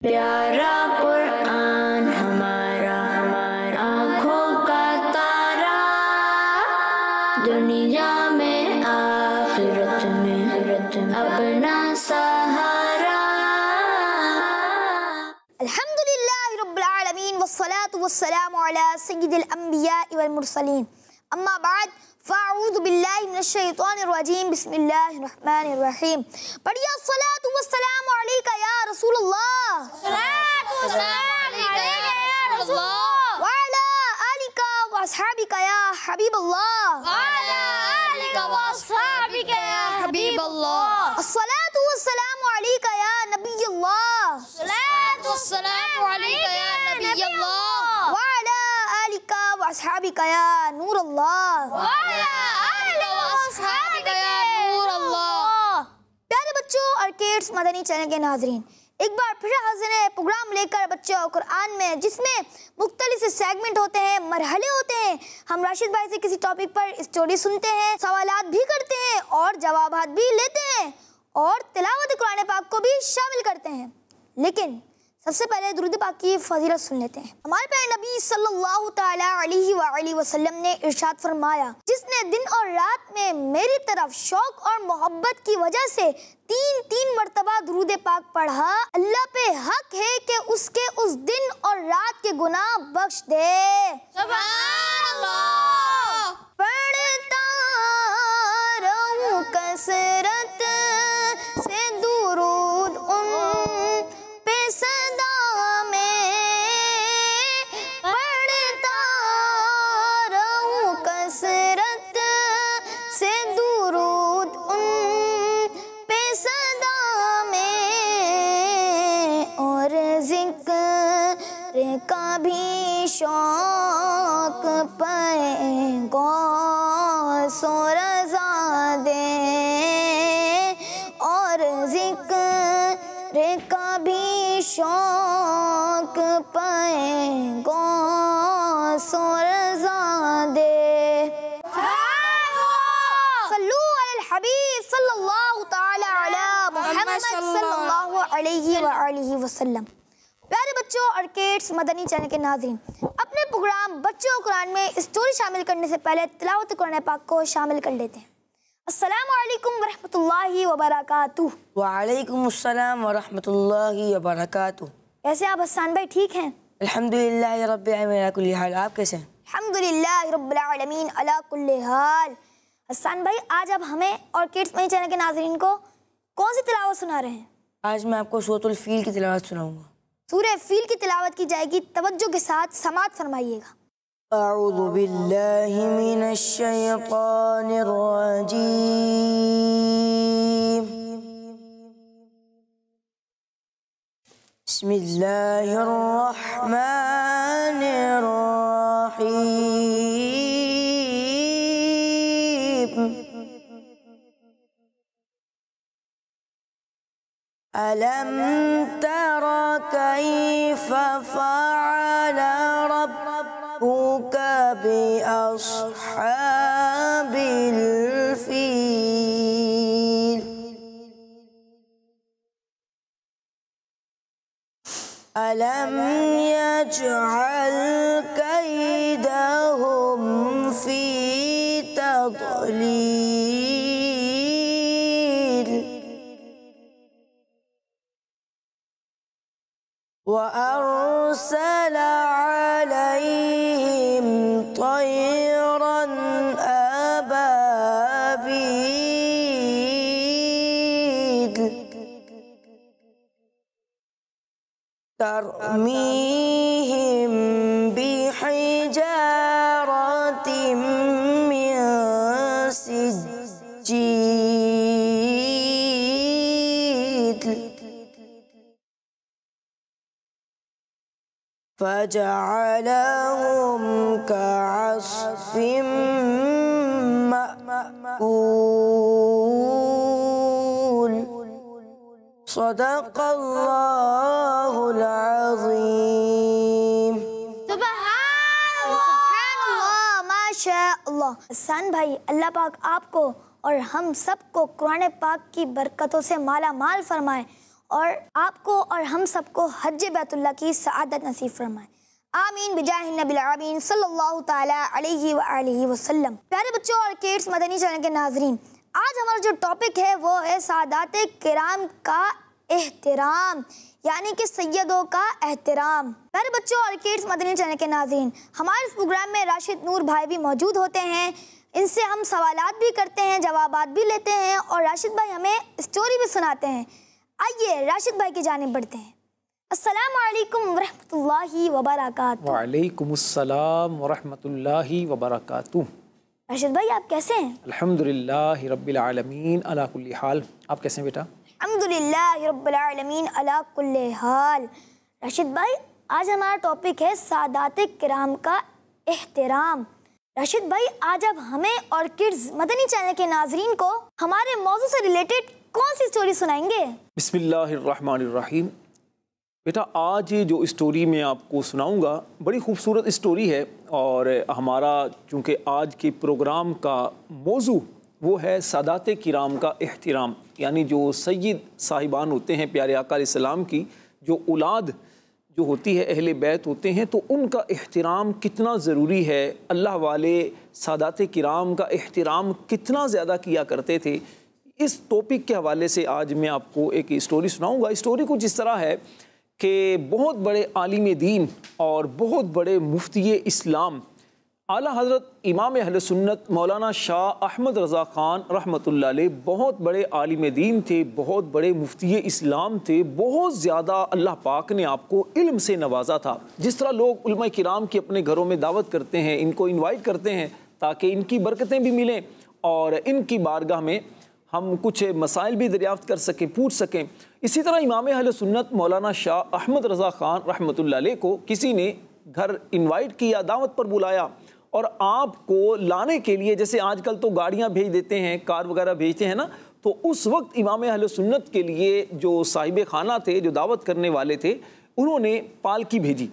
प्यारा कुरान हमारा आँखों का तारा, दुनिया में आखिरत में अपना सहारा। अल्हम्दुलिल्लाहि रब्बिल आलमीन वस्सलातु वस्सलामु अला सय्यिदिल अंबिया वल मुरसलीन, अम्मा बाद फ़अऊज़ु बिल्लाहि मिनश शैतानिर रजीम, बिस्मिल्लाहिर रहमानिर रहीम। बढ़िया सलातु वस्सलामु अलैका या रसूलल्लाह, सलातु वस्सलामु अलैका या रसूलल्लाह, व अला आलिका व अस्हाबिका या हबीबल्लाह, व अला आलिका व अस्हाबिका या हबीबल्लाह। अस्सलातु वस्सलामु अलैका या नबियल्लाह, सलातु वस्सलामु अलैका या नबियल्लाह, व अला आलिका व अस्हाबिका या नूरल्लाह, व अला आलिका व अस्हाबिका या नूरल्लाह। प्यारे बच्चों और किड्स मदनी चैनल के नाज़रीन, एक बार फिर हाज़िर है प्रोग्राम लेकर बच्चों कुरान में, जिसमें मुख्तलिफ से सेगमेंट होते हैं, मरहले होते हैं। हम राशिद भाई से किसी टॉपिक पर स्टोरी सुनते हैं, सवालात भी करते हैं और जवाबात भी लेते हैं और तिलावत कुरान पाक को भी शामिल करते हैं। लेकिन सबसे पहले दुरूद पाक की फजीलत सुन लेते हैं। हमारे प्यारे नबी सल्लल्लाहु तआला अलैहि वसल्लम ने इरशाद फरमाया, जिसने दिन और रात में मेरी तरफ शौक और मोहब्बत की वजह से तीन मर्तबा दुरूद पाक पढ़ा, अल्लाह पे हक है कि उसके उस दिन और रात के गुनाह बख्श दे। सुभान अल्लाह। पढ़ता रहूं कसरत से दुरूद उन पे सदा में, पढ़ता रहूं कसरत से दुरूद उन पे सदा में, और जिक्र का भी शौक पाएगा सो रज़ा दे, और जिक्र का भी शौक पाएगा सो रज़ा दे। सल्लू अलल हबीब सल्लल्लाहु तआला अला मुहम्मद सल्लल्लाहु अलैहि वसल्लम। प्यारे बच्चों और किड्स मदनी चैनल के नाज़रीन, अपने प्रोग्राम बच्चों कुरान में स्टोरी शामिल करने से पहले तिलावत कुरान पाक को शामिल कर लेते हैं। अस्सलामु अलैकुम वरहमतुल्लाहि वबरकातुहू। वालेकुम अस्सलाम वरहमतुल्लाहि वबरकातुहू। कैसे आप हसन भाई, ठीक हैं? अल्हम्दुलिल्लाहि रब्बिल आलमीन अला कुल्ली हाल। आप कैसे हैं? अल्हम्दुलिल्लाहि रब्बिल आलमीन अला कुल्ली हाल। हसन भाई, आज आप हमें और किड्स मदनी चैनल के नाज़रीन को कौन सी तिलावत सुना रहे हैं? आज मैं आपको सूरतुल फील की तिलावत सुनाऊंगा। सूरह फील की तिलावत की जाएगी, तवज्जो के साथ समाअत फरमाइएगा। अऊज़ु बिल्लाहि मिनश शैतानिर रजीम, बिस्मिल्लाहिर रहमानिर रहीम। अलम तरा कैफ़ फ़अल रब्बुका बिअस्हाबिल फ़ील। अलम यजअल कैदहुम फ़ी तज़लील, वअरसल अलैहिम तयरन अबाबील, तरमीहिम बिहिजारतिम मिन सिज्जील, फजअलहुम कअस्फिम मअकूल। सदक़ल्लाहुल अज़ीम। सुभानअल्लाह, माशाअल्लाह। हसन भाई, अल्लाह पाक आपको और हम सबको कुरान पाक की बरकतों से माला माल फरमाए और आपको और हम सबको हज बैतुल्लाह की सआदत नसीब फरमाए। आमीन बिजाहि नबील आमीन सल्लल्लाहु ताला अलैहि व आलिहि वसल्लम। प्यारे बच्चों और किड्स मदनी चैनल के नाजरीन, आज हमारा जो टॉपिक है वो है सादात किराम का एहतराम, यानी कि सैयदों का एहतराम। प्यारे बच्चों और किड्स मदनी चैनल के नाजरीन, हमारे इस प्रोग्राम में राशिद नूर भाई भी मौजूद होते हैं। इनसे हम सवालात भी करते हैं, जवाबात भी लेते हैं और राशिद भाई हमें स्टोरी भी सुनाते हैं। आइए राशिद भाई की जानिब बढ़ते हैं। अस्सलामु अलैकुम वरहमतुल्लाहि वबरकातुहू। वालेकुमुस्सलाम वरहमतुल्लाहि वबरकातुहू। राशिद भाई आप कैसे हैं? अल्हम्दुलिल्लाहि रब्बिल आलमीन अला कुल्ली हाल। आप कैसे हैं बेटा? अल्हम्दुलिल्लाहि रब्बिल आलमीन अला कुल्ली हाल। राशिद भाई आज हमारा टॉपिक है सादात किराम का एहतराम। राशिद भाई आज आप हमें और किड्स मदनी चैनल के नाजरीन को हमारे मौजू से रिलेटेड कौन सी स्टोरी सुनाएंगे? बिस्मिल्लाहिर्रहमानिर्रहीम। बेटा आज जो स्टोरी मैं आपको सुनाऊंगा बड़ी खूबसूरत स्टोरी है और हमारा चूँकि आज के प्रोग्राम का मौजू वो है सादात किराम का एहतराम, यानी जो सैयद साहिबान होते हैं प्यारे आका अलैहिस्सलाम की जो औलाद जो होती है, अहले बैत होते हैं, तो उनका एहतराम कितना ज़रूरी है। अल्लाह वाले सादात किराम का एहतराम कितना ज़्यादा किया करते थे। इस टॉपिक के हवाले से आज मैं आपको एक स्टोरी सुनाऊंगा। स्टोरी कुछ इस तरह है कि बहुत बड़े आलिम दीन और बहुत बड़े मुफ्ती इस्लाम आला हज़रत इमाम अहले सुन्नत मौलाना शाह अहमद रज़ा ख़ान रहमतुल्लाह अलैह बहुत बड़े आलिम दीन थे, बहुत बड़े मुफ्ती इस्लाम थे। बहुत ज़्यादा अल्लाह पाक ने आपको इल्म से नवाजा था। जिस तरह लोग उलमा किराम की अपने घरों में दावत करते हैं, इनको इनवाइट करते हैं ताकि इनकी बरकतें भी मिलें और इनकी बारगाह में हम कुछ मसाइल भी दरियाफ़्त कर सकें, पूछ सकें। इसी तरह इमाम अहले सुन्नत मौलाना शाह अहमद रज़ा ख़ान रहमतुल्लाह अलैह को किसी ने घर इनवाइट किया, दावत पर बुलाया और आपको लाने के लिए, जैसे आजकल तो गाड़ियां भेज देते हैं, कार वगैरह भेजते हैं ना, तो उस वक्त इमाम अहले सुन्नत के लिए जो साहिब खाना थे, जो दावत करने वाले थे, उन्होंने पालकी भेजी।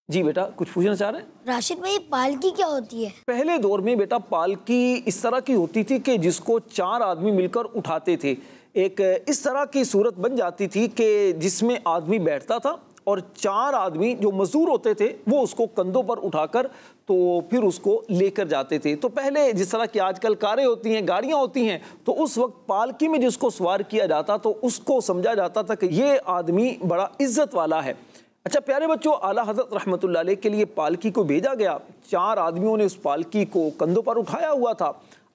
जी बेटा कुछ पूछना चाह रहे हैं? राशिद भाई पालकी क्या होती है? पहले दौर में बेटा पालकी इस तरह की होती थी कि जिसको 4 आदमी मिलकर उठाते थे। एक इस तरह की सूरत बन जाती थी कि जिसमें आदमी बैठता था और 4 आदमी जो मजदूर होते थे वो उसको कंधों पर उठाकर तो फिर उसको लेकर जाते थे। तो पहले जिस तरह की आजकल कारें होती हैं, गाड़ियां होती हैं, तो उस वक्त पालकी में जिसको सवार किया जाता तो उसको समझा जाता था कि ये आदमी बड़ा इज्जत वाला है। अच्छा प्यारे बच्चों, आला हज़रत रहमतुल्लाह अलैह के लिए पालकी को भेजा गया। 4 आदमियों ने उस पालकी को कंधों पर उठाया हुआ था।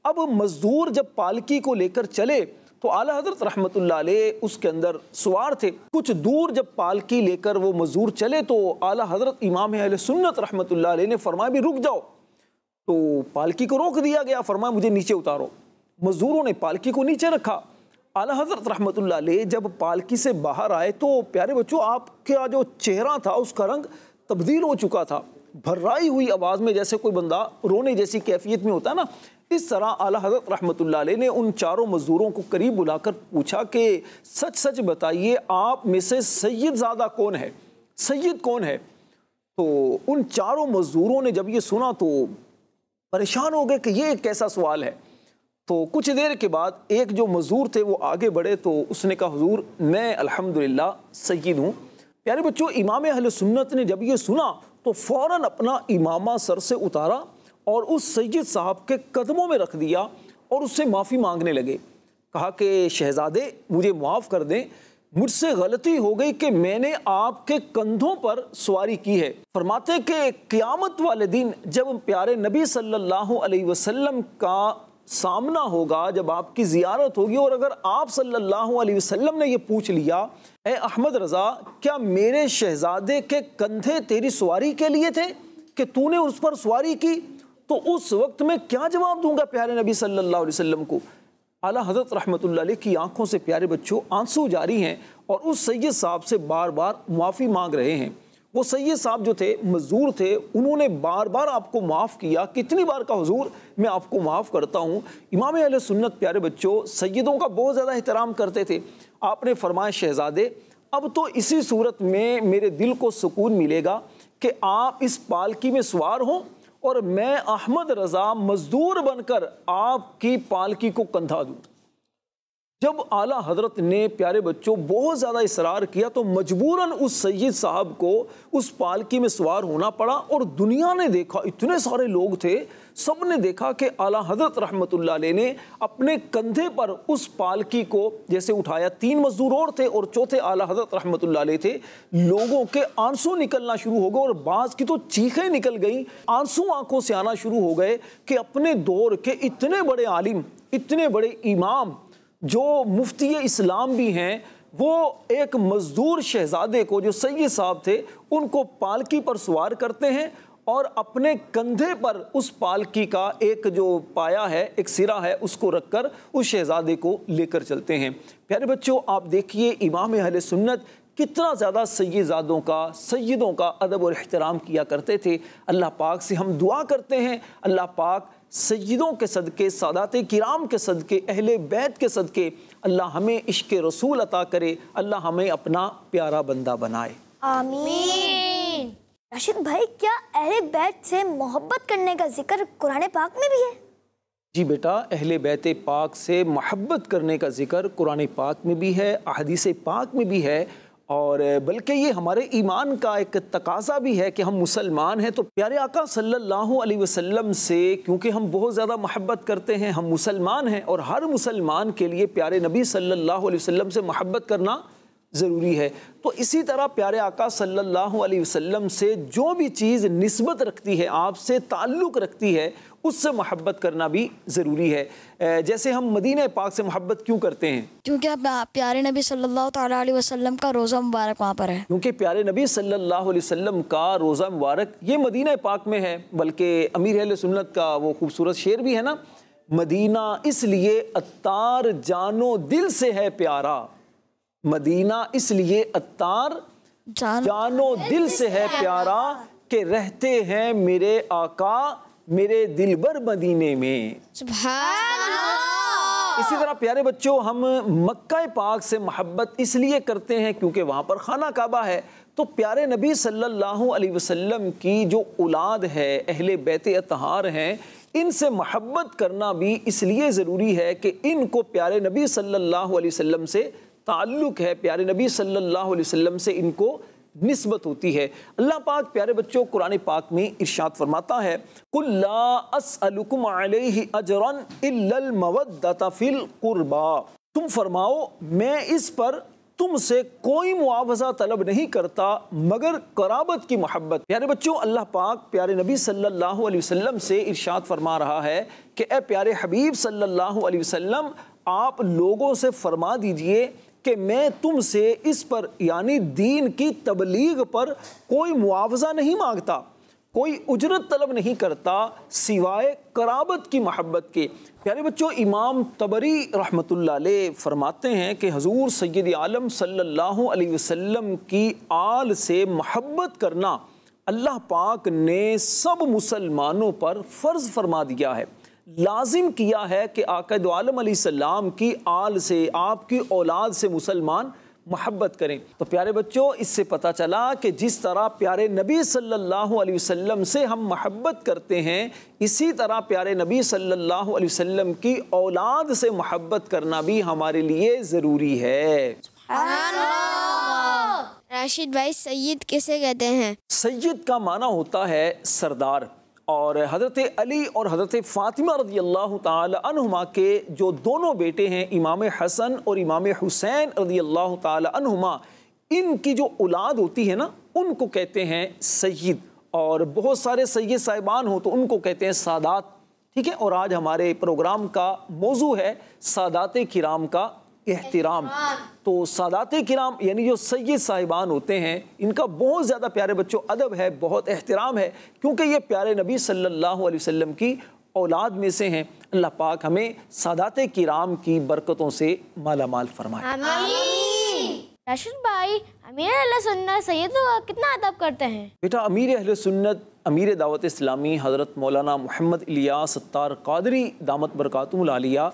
अब मजदूर जब पालकी को लेकर चले तो आला हज़रत रहमतुल्लाह अलैह उसके अंदर सवार थे। कुछ दूर जब पालकी लेकर वो मजदूर चले तो आला हज़रत इमाम अहले सुन्नत रहमतुल्लाह अलैह ने फरमाया भी रुक जाओ। तो पालकी को रोक दिया गया, फरमाया मुझे नीचे उतारो। मजदूरों ने पालकी को नीचे रखा। आला हज़रत रहमतुल्लाह अलैह जब पालकी से बाहर आए तो प्यारे बच्चों आपका जो चेहरा था उसका रंग तब्दील हो चुका था। भर्राई हुई आवाज़ में जैसे कोई बंदा रोने जैसी कैफियत में होता है ना, इस तरह आला हज़रत रहमतुल्लाह अलैह ने उन 4 मजदूरों को करीब बुलाकर पूछा कि सच सच बताइए आप में से सैयद ज़्यादा कौन है, सैयद कौन है? तो उन 4 मजदूरों ने जब ये सुना तो परेशान हो गए कि ये कैसा सवाल है। तो कुछ देर के बाद एक जो मजदूर थे वो आगे बढ़े तो उसने कहा हुजूर मैं अल्हम्दुलिल्लाह सैयद हूँ। प्यारे बच्चों इमाम अहले सुन्नत ने जब ये सुना तो फ़ौरन अपना इमामा सर से उतारा और उस सैयद साहब के कदमों में रख दिया और उससे माफ़ी मांगने लगे। कहा कि शहज़ादे मुझे माफ़ कर दें, मुझसे गलती हो गई कि मैंने आपके कंधों पर सवारी की है। फरमाते कि क़यामत वाले दिन जब प्यारे नबी सल्लल्लाहु अलैहि वसल्लम का सामना होगा, जब आपकी ज़ियारत होगी और अगर आप सल्लल्लाहु अलैहि वसल्लम ने ये पूछ लिया ए अहमद रज़ा क्या मेरे शहज़ादे के कंधे तेरी सवारी के लिए थे कि तूने उस पर सवारी की, तो उस वक्त मैं क्या जवाब दूंगा प्यारे नबी सल्लल्लाहु अलैहि वसल्लम को। आला हज़रत रहमतुल्लाह अलैह की आंखों से प्यारे बच्चों आंसू जारी हैं और उस सैयद साहब से बार बार माफ़ी मांग रहे हैं। वो सैयद साहब जो थे मजदूर थे, उन्होंने बार बार आपको माफ़ किया। कितनी बार का हुजूर मैं आपको माफ़ करता हूँ। इमाम अहले सुन्नत प्यारे बच्चों सैयदों का बहुत ज़्यादा एहतराम करते थे। आपने फरमाया शहज़ादे अब तो इसी सूरत में मेरे दिल को सुकून मिलेगा कि आप इस पालकी में सवार हों और मैं अहमद रज़ा मजदूर बनकर आपकी पालकी को कंधा दूँ। जब आला हजरत ने प्यारे बच्चों बहुत ज़्यादा इसरार किया तो मजबूरन उस सैयद साहब को उस पालकी में सवार होना पड़ा। और दुनिया ने देखा, इतने सारे लोग थे, सब ने देखा कि आला हजरत रहमतुल्लाह अलैह ने अपने कंधे पर उस पालकी को जैसे उठाया। 3 मजदूर और थे और चौथे आला हजरत रहमतुल्लाह अलैह थे। लोगों के आंसू निकलना शुरू हो गए और बाज़ की तो चीखें निकल गई, आंसू आंखों से आना शुरू हो गए कि अपने दौर के इतने बड़े आलिम, इतने बड़े इमाम जो मुफ्ती इस्लाम भी हैं, वो एक मजदूर शहजादे को, जो सैयद साहब थे, उनको पालकी पर सवार करते हैं और अपने कंधे पर उस पालकी का एक जो पाया है, एक सिरा है, उसको रखकर उस शहजादे को लेकर चलते हैं। प्यारे बच्चों, आप देखिए इमाम अहले सुन्नत कितना ज़्यादा सैयदों का अदब और एहतराम किया करते थे। अल्लाह पाक से हम दुआ करते हैं, अल्लाह पाक सैयदों के सदके, सादाते किराम के सदके, अहले बैत के सदके अल्लाह हमें इश्क़ रसूल अता करे, अल्लाह हमें अपना प्यारा बंदा बनाए। आमीन। राशिद भाई, क्या अहले बैत से मोहब्बत करने का जिक्र कुरान पाक में भी है? जी बेटा, अहले बैत पाक से मोहब्बत करने का जिक्र कुरान पाक में भी है, अहदीस पाक में भी है, और बल्कि ये हमारे ईमान का एक तकाजा भी है कि हम मुसलमान हैं तो प्यारे आका सल्लल्लाहु अलैहि वसल्लम से क्योंकि हम बहुत ज़्यादा मोहब्बत करते हैं, हम मुसलमान हैं और हर मुसलमान के लिए प्यारे नबी सल्लल्लाहु अलैहि वसल्लम से मोहब्बत करना ज़रूरी है। तो इसी तरह प्यारे आका सल्लल्लाहु अलैहि वसल्लम से जो भी चीज़ निस्बत रखती है, आपसे ताल्लुक़ रखती है, उससे मोहब्बत करना भी ज़रूरी है। जैसे हम मदीना पाक से मोहब्बत क्यों करते हैं? क्योंकि प्यारे नबी सल्लल्लाहु ताला अलैहि वसल्लम का रोज़ा मुबारक वहाँ पर है। क्योंकि प्यारे नबी सल्लल्लाहु अलैहि वसल्लम का रोज़ा मुबारक ये मदीना पाक में है। बल्कि अमीर अहले सुन्नत का वो खूबसूरत शेर भी है ना, मदीना इसलिए अत्तार जानो दिल से है प्यारा, मदीना इसलिए अत्तार जानो दिल से है प्यारा, के रहते हैं मेरे आका मेरे दिलबर मदीने में। सुभान अल्लाह। इसी तरह प्यारे बच्चों, हम मक्का पाक से मोहब्बत इसलिए करते हैं क्योंकि वहाँ पर खाना काबा है। तो प्यारे नबी सल्लल्लाहु अलैहि वसल्लम की जो औलाद है, अहले बैत अतहार हैं, इनसे मोहब्बत करना भी इसलिए ज़रूरी है कि इनको प्यारे नबी सल्लल्लाहु अलैहि वसल्लम से ताल्लुक़ है, प्यारे नबी सल्लल्लाहु अलैहि वसल्लम से इनको निस्बत होती है। अल्लाह पाक प्यारे बच्चों कुरान पाक में इरशाद फरमाता है, कुल ला अस्अलुकुम अलैहि अजरन इल्लल मवद्दता फिल कुर्बा, तुम फरमाओ मैं इस पर तुमसे कोई मुआवजा तलब नहीं करता मगर कराबत की मोहब्बत। प्यारे बच्चों, अल्लाह पाक प्यारे नबी सल्लल्लाहु अलैहि वसल्लम से इरशाद फरमा रहा है कि ए प्यारे हबीब सल्लल्लाहु अलैहि वसल्लम, आप लोगों से फरमा दीजिए कि मैं तुमसे इस पर यानी दीन की तबलीग पर कोई मुआवजा नहीं मांगता, कोई उजरत तलब नहीं करता सिवाय कराबत की मोहब्बत के। प्यारे बच्चों, इमाम तबरी रहमतुल्लाह अलैह फरमाते हैं कि हजूर सैयद आलम सल्लल्लाहु अलैहि वसल्लम की आल से मोहब्बत करना अल्लाह पाक ने सब मुसलमानों पर फ़र्ज़ फरमा दिया है, लाजिम किया है कि आका दो आलम अलैहिस्सलाम की आल से, आपकी औलाद से मुसलमान मोहब्बत करें। तो प्यारे बच्चों, इससे पता चला कि जिस तरह प्यारे नबी सल्लल्लाहु अलैहि वसल्लम से हम मोहब्बत करते हैं, इसी तरह प्यारे नबी सल्लल्लाहु अलैहि वसल्लम की औलाद से मोहब्बत करना भी हमारे लिए ज़रूरी है। राशिद भाई, सैयद किसे कहते हैं? सैयद का माना होता है सरदार, और हज़रत अली और हज़रत फ़ातिमा रज़ी अल्लाह ताला अन्हुमा के जो दोनों बेटे हैं, इमाम हसन और इमाम हुसैन रज़ी अल्लाह ताला अन्हुमा, इनकी जो औलाद होती है ना, उनको कहते हैं सैयद। और बहुत सारे सैयद साहिबान हो तो उनको कहते हैं सादात। ठीक है, और आज हमारे प्रोग्राम का मौजू है सादाते किराम का एहतराम। तो सादाते किराम यानी जो सैयद साहिबान होते हैं, इनका बहुत ज़्यादा प्यारे बच्चों अदब है, बहुत एहतराम है, क्योंकि ये प्यारे नबी सल्लल्लाहु अलैहि वसल्लम की औलाद में से हैं। अल्लाह पाक हमें सादाते किराम की बरकतों से माला माल फरमाए। आमीन। राशिद भाई, अमीर अहले सुन्नत सैयद कितना अदब करते हैं? बेटा, अमीर अहले सुन्नत, अमीर दावत इस्लामी हज़रत मौलाना मोहम्मद इलियास सत्तार क़ादरी दामत बरकातुहुल आलिया,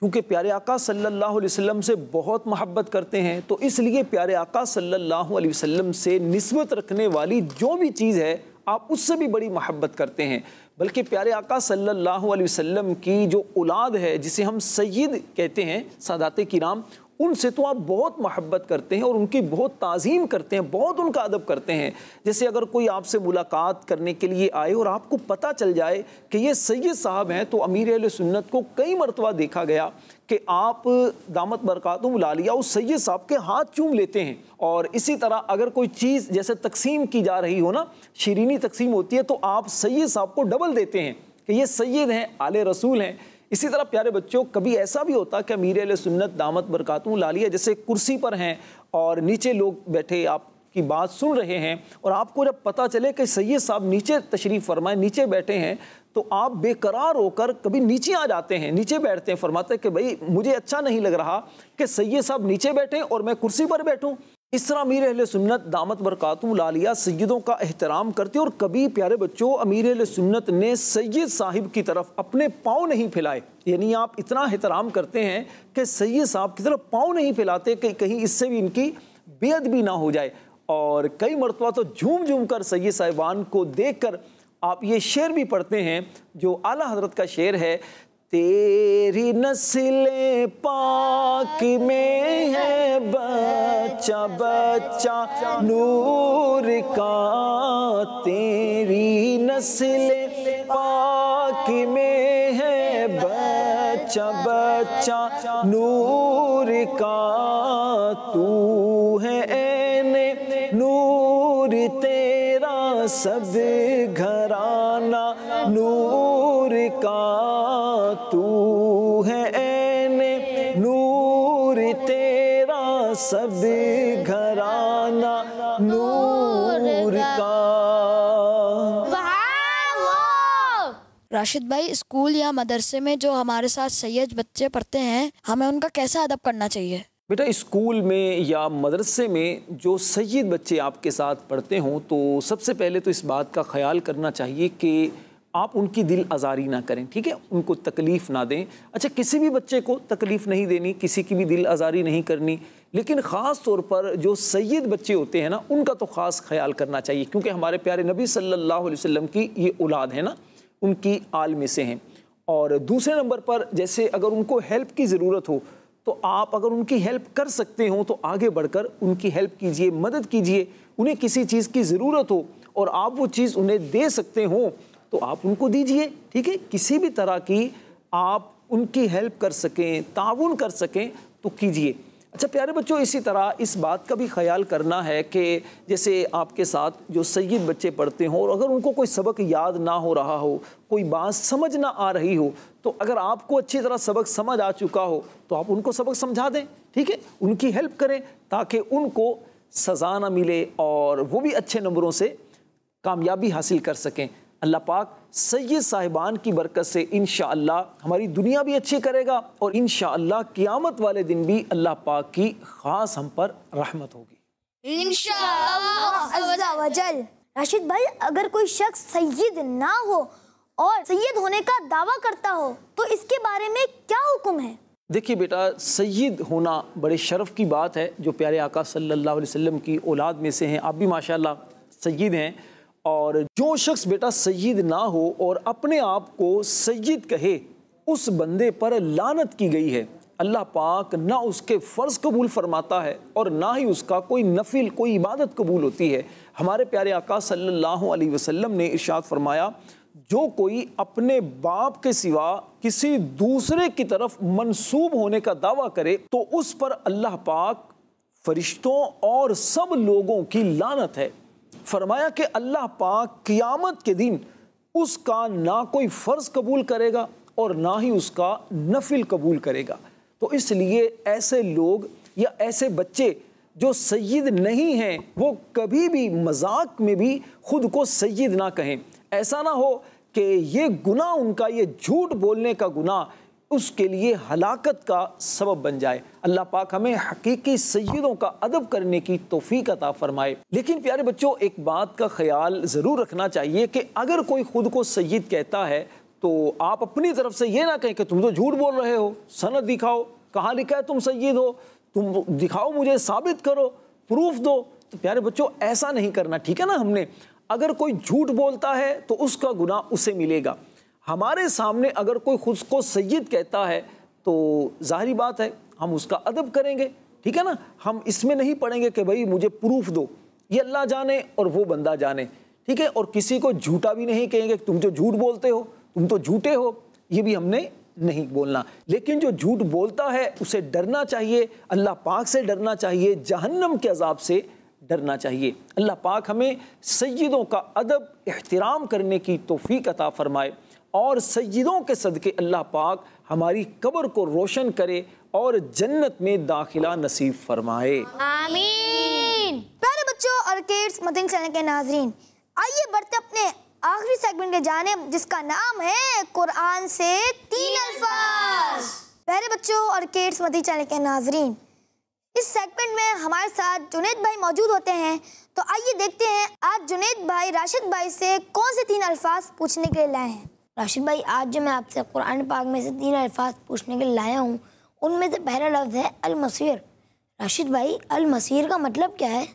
क्योंकि प्यारे आका सल्लल्लाहु अलैहि वसल्लम से बहुत मोहब्बत करते हैं, तो इसलिए प्यारे आका सल्लल्लाहु अलैहि वसल्लम से निस्बत रखने वाली जो भी चीज़ है आप उससे भी बड़ी मोहब्बत करते हैं। बल्कि प्यारे आका सल्लल्लाहु अलैहि वसल्लम की जो औलाद है, जिसे हम सैयद कहते हैं, सादाते किराम, उनसे तो आप बहुत मोहब्बत करते हैं और उनकी बहुत ताज़ीम करते हैं, बहुत उनका अदब करते हैं। जैसे अगर कोई आपसे मुलाकात करने के लिए आए और आपको पता चल जाए कि ये सैयद साहब हैं, तो अमीर अहले सुन्नत को कई मरतबा देखा गया कि आप दामत बरकातुहुल आलिया उस सैयद साहब के हाथ चूम लेते हैं। और इसी तरह अगर कोई चीज़ जैसे तकसीम की जा रही हो ना, शीरीनी तकसीम होती है, तो आप सैयद साहब को डबल देते हैं कि ये सैयद हैं, आले रसूल हैं। इसी तरह प्यारे बच्चों, कभी ऐसा भी होता कि अमीर अहले सुन्नत दामत बरकातुहुल आलिया जैसे कुर्सी पर हैं और नीचे लोग बैठे आपकी बात सुन रहे हैं, और आपको जब पता चले कि सैयद साहब नीचे तशरीफ़ फरमाए, नीचे बैठे हैं, तो आप बेकरार होकर कभी नीचे आ जाते हैं, नीचे बैठते हैं, फरमाते हैं कि भाई मुझे अच्छा नहीं लग रहा कि सैयद साहब नीचे बैठे और मैं कुर्सी पर बैठूं। इस तरह अमीर अहले सुन्नत दामत बरकातुहुल आलिया सैयदों का एहतराम करते। और कभी प्यारे बच्चों, अमीर अहले सुन्नत ने सैयद साहिब की तरफ अपने पाँव नहीं फैलाए। यानी आप इतना एहतराम करते हैं कि सैयद साहब की तरफ पाँव नहीं फैलाते कि कहीं इससे भी इनकी बेअदबी ना हो जाए। और कई मरतबा तो झूम झूम कर सैयद साहिबान को देख कर आप ये शेर भी पढ़ते हैं, जो आला हजरत का शेर है, तेरी नस्ले पाक में है बच्चा बच्चा नूर का, तेरी नस्ले पाक में है बच्चा बच्चा नूर का, तू है ऐने नूर तेरा सब घराना नूर का, तू है ऐने नूर तेरा सब घराना नूर का। राशिद भाई, स्कूल या मदरसे में जो हमारे साथ सैयद बच्चे पढ़ते हैं, हमें उनका कैसा अदब करना चाहिए? बेटा, स्कूल में या मदरसे में जो सैयद बच्चे आपके साथ पढ़ते हों, तो सबसे पहले तो इस बात का ख्याल करना चाहिए कि आप उनकी दिल आज़ारी ना करें, ठीक है, उनको तकलीफ़ ना दें। अच्छा, किसी भी बच्चे को तकलीफ़ नहीं देनी, किसी की भी दिल आज़ारी नहीं करनी, लेकिन ख़ास तौर पर जो सैयद बच्चे होते हैं ना, उनका तो ख़ास ख्याल करना चाहिए, क्योंकि हमारे प्यारे नबी सल्लल्लाहु अलैहि वसल्लम की ये औलाद है ना, उनकी आल में से हैं। और दूसरे नंबर पर, जैसे अगर उनको हेल्प की ज़रूरत हो, तो आप अगर उनकी हेल्प कर सकते हो तो आगे बढ़कर उनकी हेल्प कीजिए, मदद कीजिए। उन्हें किसी चीज़ की ज़रूरत हो और आप वो चीज़ उन्हें दे सकते हो तो आप उनको दीजिए, ठीक है। किसी भी तरह की आप उनकी हेल्प कर सकें, ताउन कर सकें तो कीजिए। अच्छा प्यारे बच्चों, इसी तरह इस बात का भी ख्याल करना है कि जैसे आपके साथ जो सैयद बच्चे पढ़ते हों और अगर उनको कोई सबक याद ना हो रहा हो, कोई बात समझ ना आ रही हो, तो अगर आपको अच्छी तरह सबक समझ आ चुका हो तो आप उनको सबक समझा दें, ठीक है, उनकी हेल्प करें ताकि उनको सज़ा ना मिले और वो भी अच्छे नंबरों से कामयाबी हासिल कर सकें। अल्लाह पाक सैयद साहिबान की बरकत से इंशाअल्लाह हमारी दुनिया भी अच्छी करेगा और इंशाअल्लाह क़यामत वाले दिन भी अल्लाह पाक की ख़ास हम पर रहमत होगी इंशाअल्लाह अज़्ज़ा वजल। राशिद भाई, अगर कोई शख्स सैयद ना हो और सैयद होने का दावा करता हो तो इसके बारे में क्या हुक्म है? देखिए बेटा, सैयद होना बड़े शर्फ़ की बात है। जो प्यारे आका सल्लल्लाहु अलैहि वसल्लम की औलाद में से हैं, आप भी माशाअल्लाह सैयद हैं। और जो शख्स बेटा सैयद ना हो और अपने आप को सैयद कहे, उस बंदे पर लानत की गई है। अल्लाह पाक ना उसके फ़र्ज़ कबूल फरमाता है और ना ही उसका कोई नफिल, कोई इबादत कबूल होती है। हमारे प्यारे आका सल्लल्लाहु अलैहि वसल्लम ने इरशाद फरमाया, जो कोई अपने बाप के सिवा किसी दूसरे की तरफ मंसूब होने का दावा करे तो उस पर अल्लाह पाक, फरिश्तों और सब लोगों की लानत है। फरमाया कि अल्लाह पाक क़यामत के दिन उसका ना कोई फ़र्ज़ कबूल करेगा और ना ही उसका नफिल कबूल करेगा। तो इसलिए ऐसे लोग या ऐसे बच्चे जो सैयद नहीं हैं, वो कभी भी मजाक में भी खुद को सैयद ना कहें। ऐसा ना हो कि ये गुनाह उनका, ये झूठ बोलने का गुनाह उसके लिए हलाकत का सबब बन जाए। अल्लाह पाक हमें हकीकी सैयदों का अदब करने की तौफीक अता फरमाए। लेकिन प्यारे बच्चों, एक बात का ख्याल ज़रूर रखना चाहिए कि अगर कोई खुद को सैयद कहता है तो आप अपनी तरफ से ये ना कहें कि तुम तो झूठ बोल रहे हो, सनद दिखाओ, कहाँ लिखा है तुम सैयद हो, तुम दिखाओ, मुझे साबित करो, प्रूफ दो। तो प्यारे बच्चों, ऐसा नहीं करना, ठीक है ना। हमने अगर कोई झूठ बोलता है तो उसका गुनाह उसे मिलेगा। हमारे सामने अगर कोई खुद को सैयद कहता है तो जाहिर बात है हम उसका अदब करेंगे, ठीक है ना। हम इसमें नहीं पढ़ेंगे कि भाई मुझे प्रूफ दो, ये अल्लाह जाने और वो बंदा जाने, ठीक है। और किसी को झूठा भी नहीं कहेंगे, तुम जो झूठ बोलते हो तुम तो झूठे हो, ये भी हमने नहीं बोलना। लेकिन जो झूठ बोलता है उसे डरना चाहिए, अल्लाह पाक से डरना चाहिए, जहन्नम के अजाब से डरना चाहिए। अल्लाह पाक हमें सैयदों का अदब एहतराम करने की तौफीक अता फरमाए और सैयदों के सदके अल्लाह पाक हमारी कब्र को रोशन करे और जन्नत में दाखिला नसीब फरमाए। आमीन। प्यारे बच्चों और किड्स मदनी चैनल के नाज़रीन, आइए बढ़ते अपने आखिरी सेगमेंट के जानिब, जिसका नाम है कुरान से 3 अल्फाज। प्यारे बच्चों और किड्स मदनी चैनल के नाज़रीन, इस सेगमेंट में हमारे साथ जुनैद भाई मौजूद होते हैं। तो आइए देखते हैं आज जुनैद भाई राशिद भाई से कौन से 3 अल्फाज पूछने के लिए लाए हैं। राशिद भाई, आज जो मैं आपसे कुरान पाक में से 3 अल्फाज पूछने के लिए लाया हूँ, उनमें से पहला लफ्ज़ है अल-मसीर। राशिद भाई, अल-मसीर का मतलब क्या है?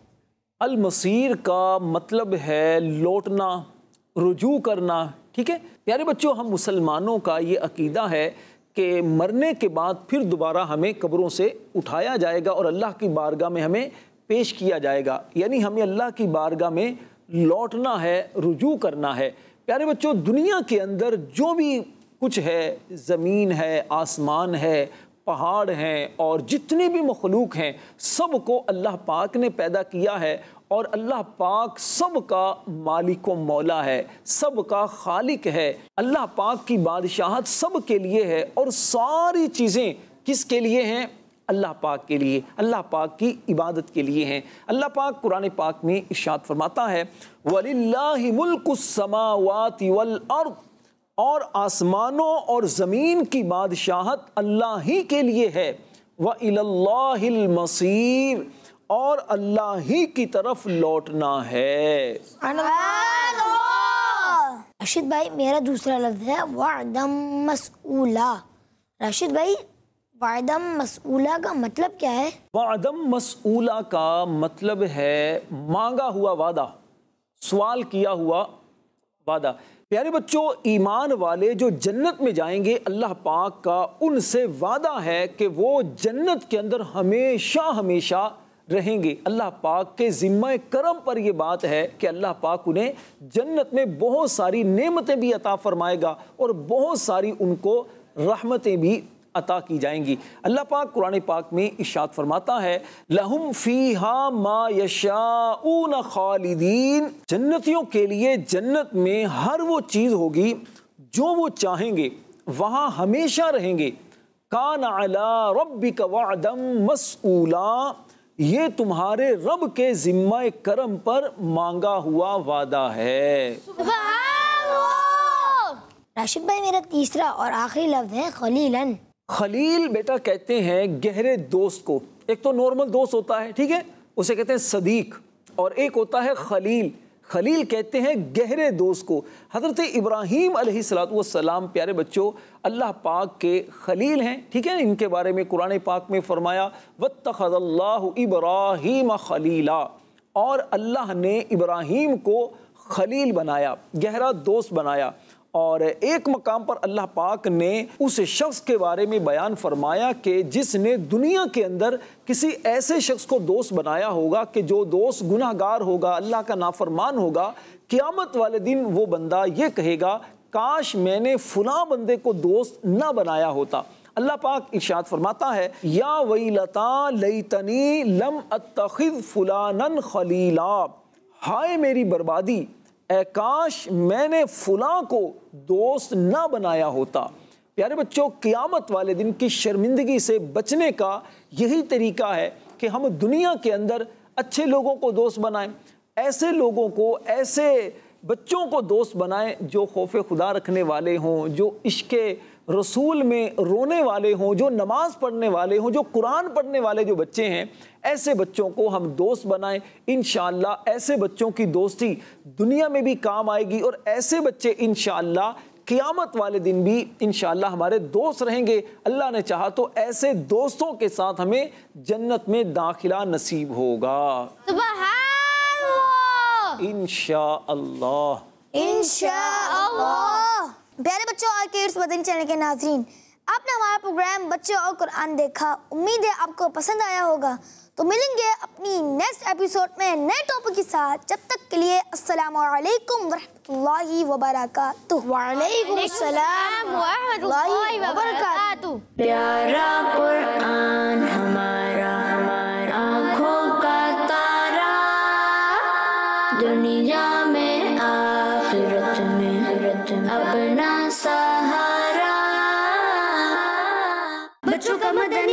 अल-मसीर का मतलब है लौटना, रुजू करना, ठीक है। प्यारे बच्चों, हम मुसलमानों का ये अकीदा है कि मरने के बाद फिर दोबारा हमें कब्रों से उठाया जाएगा और अल्लाह की बारगाह में हमें पेश किया जाएगा, यानी हमें अल्लाह की बारगाह में लौटना है, रुजू करना है। प्यारे बच्चों, दुनिया के अंदर जो भी कुछ है, ज़मीन है, आसमान है, पहाड़ हैं और जितने भी मखलूक हैं, सब को अल्लाह पाक ने पैदा किया है और अल्लाह पाक सब का मालिक व मौला है, सब का खालिक है। अल्लाह पाक की बादशाहत सब के लिए है और सारी चीज़ें किसके लिए हैं? अल्लाह पाक के लिए, अल्लाह पाक की इबादत के लिए हैं। अल्लाह पाक कुरान पाक में इरशाद फरमाता है, वलिल्लाहि मुल्कुस समावाति वल अर्द, और आसमानों और ज़मीन की बादशाहत अल्लाह ही के लिए है। व इलल्लाहिल मसीर, और अल्लाह ही की तरफ लौटना है। राशिद भाई, मेरा दूसरा लफ्ज़ है वादम मसऊला। राशिद भाई, वादम मसऊला का मतलब क्या है? वादम मसऊला का मतलब है मांगा हुआ वादा, सवाल किया हुआ वादा। प्यारे बच्चों, ईमान वाले जो जन्नत में जाएंगे, अल्लाह पाक का उनसे वादा है कि वो जन्नत के अंदर हमेशा हमेशा रहेंगे। अल्लाह पाक के ज़िम्मा करम पर यह बात है कि अल्लाह पाक उन्हें जन्नत में बहुत सारी नेमतें भी अता फरमाएगा और बहुत सारी उनको रहमतें भी अता की जाएंगी। अल्लाह पाक कुरान पाक में इरशाद फरमाता है, लहुम फीहा मा यशाऊन खालिदीन, जन्नतियों के लिए जन्नत में हर वो चीज़ होगी जो वो चाहेंगे, वहाँ हमेशा रहेंगे। कान अला रब्बिका वअदम मसऊला, ये तुम्हारे रब के ज़िम्मा करम पर मांगा हुआ वादा है। राशिद भाई, मेरा तीसरा और आखिरी लफ्ज़ है खलीलन। खलील बेटा कहते हैं गहरे दोस्त को। एक तो नॉर्मल दोस्त होता है, ठीक है, उसे कहते हैं सदीक, और एक होता है खलील। खलील कहते हैं गहरे दोस्त को। हज़रत इब्राहीम अलैहिस्सलातु वस्सलाम प्यारे बच्चों अल्लाह पाक के खलील हैं, ठीक है। इनके बारे में कुरान पाक में फरमाया, वत्तखज़ल्लाहु इब्राहीम खलीला, और अल्लाह ने इब्राहीम को खलील बनाया, गहरा दोस्त बनाया। और एक मकाम पर अल्लाह पाक ने उस शख्स के बारे में बयान फरमाया कि जिसने दुनिया के अंदर किसी ऐसे शख्स को दोस्त बनाया होगा कि जो दोस्त गुनाहगार होगा, अल्लाह का नाफरमान होगा, क़यामत वाले दिन वो बंदा ये कहेगा, काश मैंने फुला बंदे को दोस्त ना बनाया होता। अल्लाह पाक इरशाद फरमाता है, या वैलता लैतनी लम अत्तखिज़ फुलानन खलीला, हाय मेरी बर्बादी, ऐ काश मैंने फुला को दोस्त ना बनाया होता। प्यारे बच्चों, क़यामत वाले दिन की शर्मिंदगी से बचने का यही तरीका है कि हम दुनिया के अंदर अच्छे लोगों को दोस्त बनाएं, ऐसे लोगों को, ऐसे बच्चों को दोस्त बनाएं जो खौफ खुदा रखने वाले हों, जो इश्क़े रसूल में रोने वाले हों, जो नमाज पढ़ने वाले हों, जो कुरान पढ़ने वाले जो बच्चे हैं, ऐसे बच्चों को हम दोस्त बनाएं। इंशाअल्लाह ऐसे बच्चों की दोस्ती दुनिया में भी काम आएगी और ऐसे बच्चे इंशाअल्लाह क़यामत वाले दिन भी इंशाअल्लाह हमारे दोस्त रहेंगे। अल्लाह ने चाहा तो ऐसे दोस्तों के साथ हमें जन्नत में दाखिला नसीब होगा। इंशाअल्लाह। इंशाअल्लाह। प्यारे बच्चों और किड्स मदनी चैनल के नाज़रीन, आपने हमारा प्रोग्राम बच्चे और कुरान देखा। उम्मीद है आपको पसंद आया होगा। तो मिलेंगे अपनी नेक्स्ट एपिसोड में नए टॉपिक के साथ। जब तक के लिए अस्सलामु अलैकुम वरहमतुल्लाहि वबरकातुहू। वालेकुम अस्सलाम व रहमतुल्लाहि व बरकातुहू। प्यारा कुरान हमारा आँखों का तारा, दुनिया में आखिरत में अपना सहारा। बच्चों का मदद